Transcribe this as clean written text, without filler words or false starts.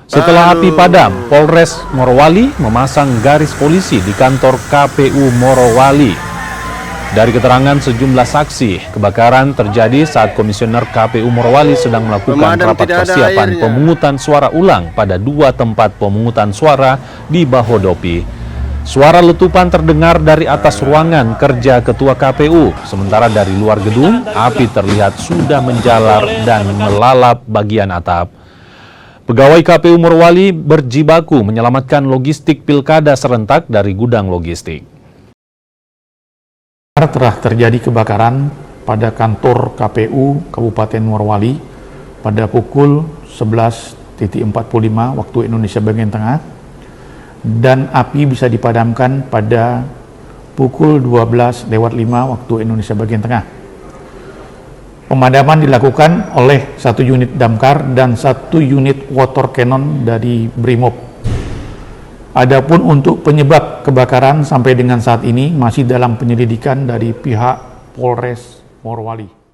Setelah api padam, Polres Morowali memasang garis polisi di kantor KPU Morowali. Dari keterangan sejumlah saksi, kebakaran terjadi saat Komisioner KPU Morowali sedang melakukan rapat persiapan pemungutan suara ulang pada 2 tempat pemungutan suara di Bahodopi. Suara letupan terdengar dari atas ruangan kerja Ketua KPU, sementara dari luar gedung, api terlihat sudah menjalar dan melalap bagian atap. Pegawai KPU Morowali berjibaku menyelamatkan logistik pilkada serentak dari gudang logistik. Telah terjadi kebakaran pada kantor KPU Kabupaten Morowali pada pukul 11.45 waktu Indonesia bagian tengah, dan api bisa dipadamkan pada pukul 12.05 waktu Indonesia bagian tengah. Pemadaman dilakukan oleh 1 unit damkar dan 1 unit water cannon dari Brimob. Adapun untuk penyebab kebakaran sampai dengan saat ini masih dalam penyelidikan dari pihak Polres Morowali.